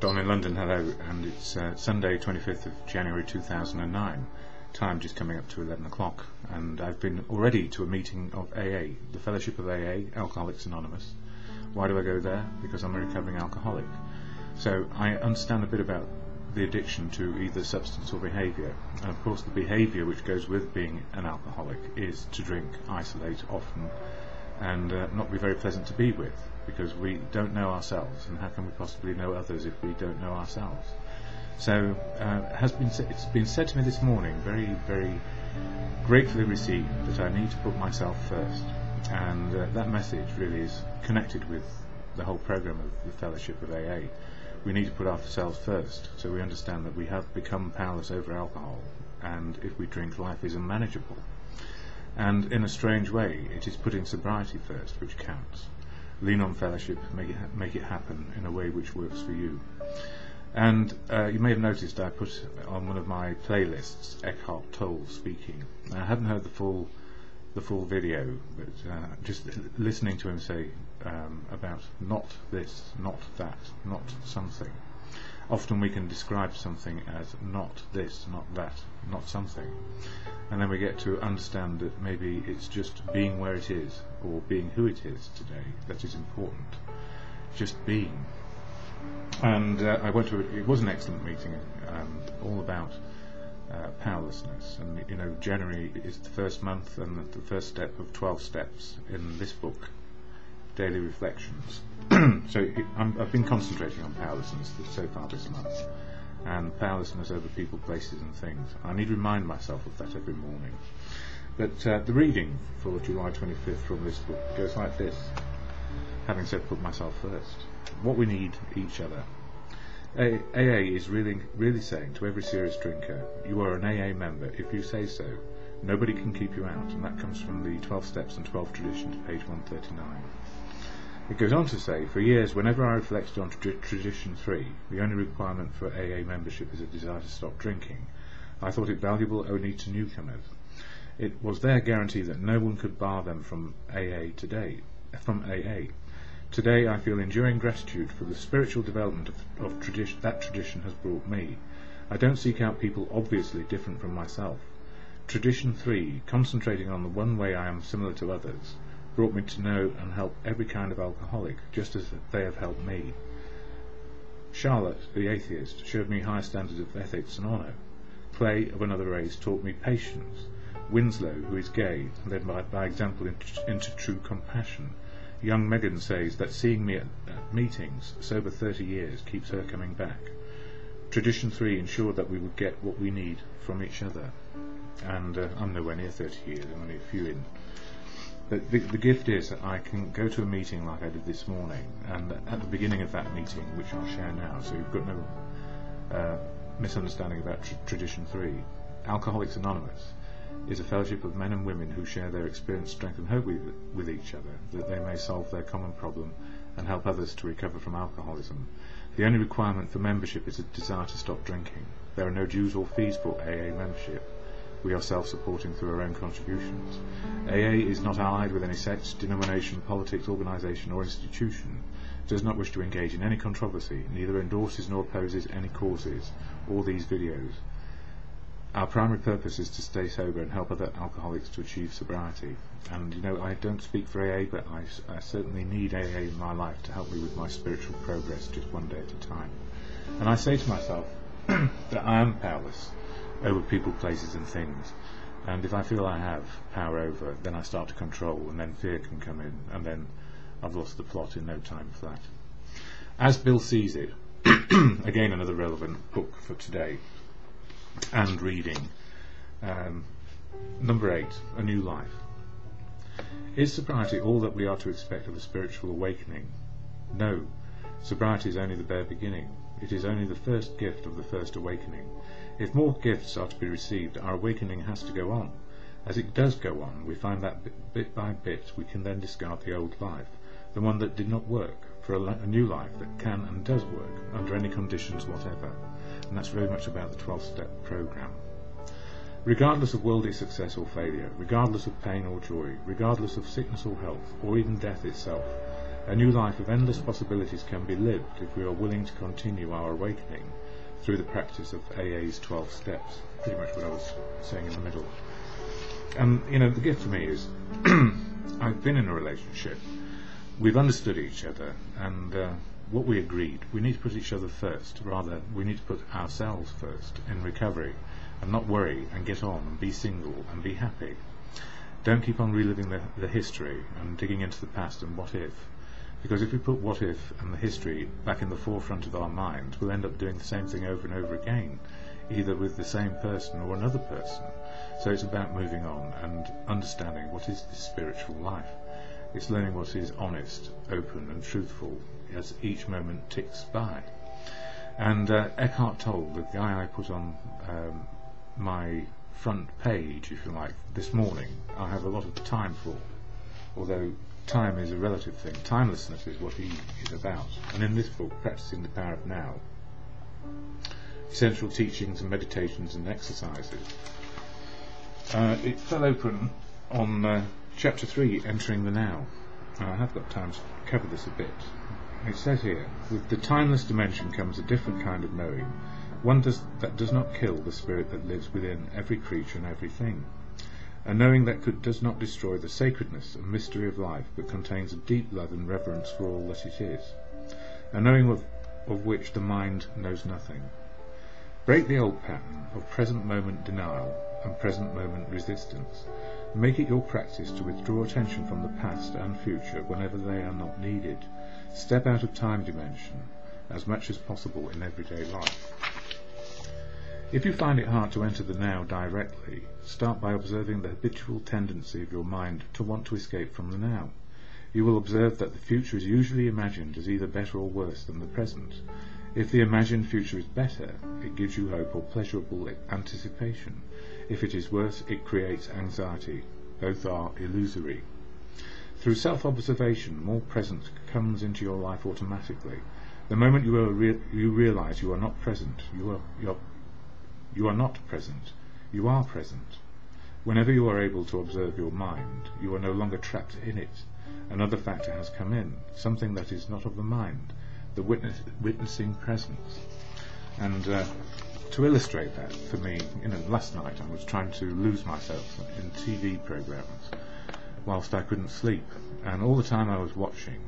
Don in London, hello, and it's Sunday 25th of January 2009, time just coming up to 11 o'clock, and I've been already to a meeting of AA, the Fellowship of AA, Alcoholics Anonymous. Why do I go there? Because I'm a recovering alcoholic. So I understand a bit about the addiction to either substance or behaviour, and of course the behaviour which goes with being an alcoholic is to drink, isolate often, and not be very pleasant to be with, because we don't know ourselves, and how can we possibly know others if we don't know ourselves? So it's been said to me this morning, very, very gratefully received, that I need to put myself first, and that message really is connected with the whole programme of the Fellowship of AA. We need to put ourselves first, so we understand that we have become powerless over alcohol, and if we drink, life is unmanageable. And in a strange way, it is putting sobriety first which counts. Lean on fellowship, make it happen in a way which works for you. And you may have noticed I put on one of my playlists Eckhart Tolle speaking. I haven't heard the full video, but just listening to him say about not this, not that, not something. Often we can describe something as not this, not that, not something, and then we get to understand that maybe it's just being where it is, or being who it is today, that is important. Just being. And I went to it was an excellent meeting, all about powerlessness, and January is the first month and the first step of 12 steps in this book, Daily Reflections. So I've been concentrating on powerlessness so far this month, and powerlessness over people, places and things. I need to remind myself of that every morning. But the reading for July 25th from this book goes like this, having said put myself first. What we need, each other. AA is really saying to every serious drinker, you are an AA member if you say so. Nobody can keep you out, and that comes from the 12 Steps and 12 Traditions, page 139. It goes on to say, for years, whenever I reflected on Tradition 3, the only requirement for AA membership is a desire to stop drinking, I thought it valuable only to newcomers. It was their guarantee that no one could bar them from AA today. Today I feel enduring gratitude for the spiritual development of tradition that tradition has brought me. I don't seek out people obviously different from myself. Tradition 3, concentrating on the one way I am similar to others, brought me to know and help every kind of alcoholic, just as they have helped me. Charlotte, the atheist, showed me high standards of ethics and honour. Clay, of another race, taught me patience. Winslow, who is gay, led by example into true compassion. Young Megan says that seeing me at meetings, sober 30 years, keeps her coming back. Tradition 3 ensured that we would get what we need from each other. And I'm nowhere near 30 years, I'm only a few in. But the gift is that I can go to a meeting like I did this morning, and at the beginning of that meeting, which I'll share now, so you've got no misunderstanding about Tradition 3, Alcoholics Anonymous is a fellowship of men and women who share their experience, strength and hope with each other, that they may solve their common problem and help others to recover from alcoholism. The only requirement for membership is a desire to stop drinking. There are no dues or fees for AA membership. We are self-supporting through our own contributions. AA is not allied with any sect, denomination, politics, organisation or institution, does not wish to engage in any controversy, neither endorses nor opposes any causes or these videos. Our primary purpose is to stay sober and help other alcoholics to achieve sobriety. And I don't speak for AA, but I certainly need AA in my life to help me with my spiritual progress, just one day at a time. And I say to myself that I am powerless over people, places and things, and if I feel I have power over, then I start to control, and then fear can come in, and then I've lost the plot in no time flat. As Bill Sees It, again another relevant book for today and reading, number 8, A New Life. Is sobriety all that we are to expect of a spiritual awakening? No, sobriety is only the bare beginning. It is only the first gift of the first awakening. If more gifts are to be received, our awakening has to go on. As it does go on, we find that bit by bit we can then discard the old life, the one that did not work, for a new life that can and does work, under any conditions whatever. And that's very much about the 12-step program. Regardless of worldly success or failure, regardless of pain or joy, regardless of sickness or health, or even death itself, A new life of endless possibilities can be lived if we are willing to continue our awakening through the practice of AA's 12 steps. Pretty much what I was saying in the middle. And, the gift for me is I've been in a relationship. We've understood each other, and what we agreed, we need to put each other first. Rather, we need to put ourselves first in recovery, and not worry and get on and be single and be happy. Don't keep on reliving the history and digging into the past and what if. Because if we put what if and the history back in the forefront of our mind, we'll end up doing the same thing over and over again, either with the same person or another person. So it's about moving on and understanding what is this spiritual life. It's learning what is honest, open and truthful as each moment ticks by. And Eckhart Tolle, the guy I put on my front page, if you like, this morning, I have a lot of time for, although time is a relative thing. Timelessness is what he is about. And in this book, Practicing the Power of Now, Essential Teachings and Meditations and Exercises, it fell open on Chapter 3, Entering the Now. I have got time to cover this a bit. It says here, with the timeless dimension comes a different kind of knowing, one that does not kill the spirit that lives within every creature and everything. A knowing that does not destroy the sacredness and mystery of life, but contains a deep love and reverence for all that it is. A knowing of which the mind knows nothing. Break the old pattern of present moment denial and present moment resistance. Make it your practice to withdraw attention from the past and future whenever they are not needed. Step out of time dimension as much as possible in everyday life. If you find it hard to enter the now directly, start by observing the habitual tendency of your mind to want to escape from the now. You will observe that the future is usually imagined as either better or worse than the present. If the imagined future is better, it gives you hope or pleasurable anticipation. If it is worse, it creates anxiety. Both are illusory. Through self-observation, more presence comes into your life automatically. The moment you realize you are not present, you are not present. You are present. Whenever you are able to observe your mind, you are no longer trapped in it. Another factor has come in, something that is not of the mind, the witnessing presence. And to illustrate that, for me, last night I was trying to lose myself in TV programs whilst I couldn't sleep, and all the time I was watching,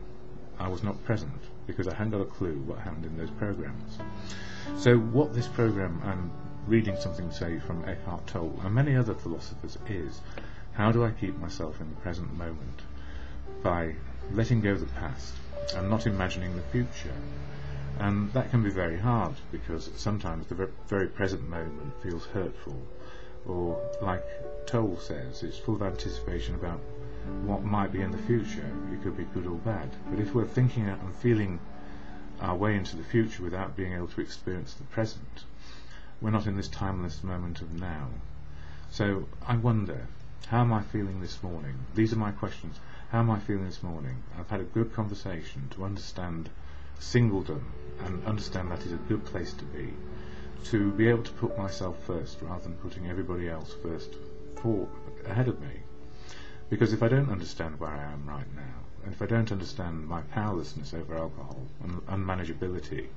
I was not present because I hadn't got a clue what happened in those programs. So what this program, I'm reading something, say, from Eckhart Tolle and many other philosophers, is how do I keep myself in the present moment by letting go of the past and not imagining the future. And that can be very hard because sometimes the very present moment feels hurtful, or like Tolle says, it's full of anticipation about what might be in the future. It could be good or bad. But if we're thinking and feeling our way into the future without being able to experience the present, we're not in this timeless moment of now. So I wonder, how am I feeling this morning? These are my questions. How am I feeling this morning? I've had a good conversation to understand singledom and understand that is a good place to be able to put myself first rather than putting everybody else first ahead of me. Because if I don't understand where I am right now, and if I don't understand my powerlessness over alcohol and unmanageability,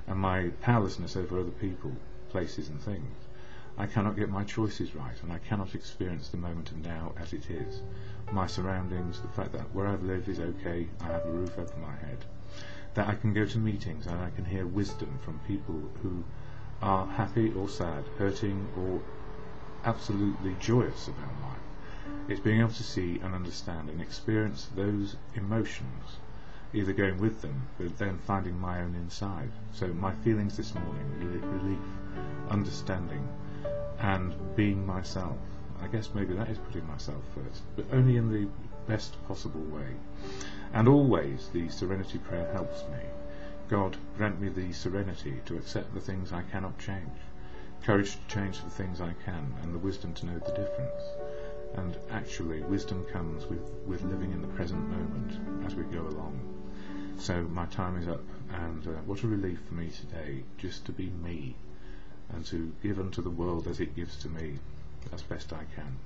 and my powerlessness over other people, places and things, I cannot get my choices right, and I cannot experience the moment of now as it is. My surroundings, the fact that where I live is okay, I have a roof over my head, that I can go to meetings and I can hear wisdom from people who are happy or sad, hurting or absolutely joyous about life. It's being able to see and understand and experience those emotions, either going with them, but then finding my own inside. So my feelings this morning, relief, understanding, and being myself. I guess maybe that is putting myself first, but only in the best possible way. And always the serenity prayer helps me. God, grant me the serenity to accept the things I cannot change, courage to change the things I can, and the wisdom to know the difference. And actually, wisdom comes with living in the present moment as we go along. So my time is up, and what a relief for me today just to be me, and to give unto the world as it gives to me as best I can.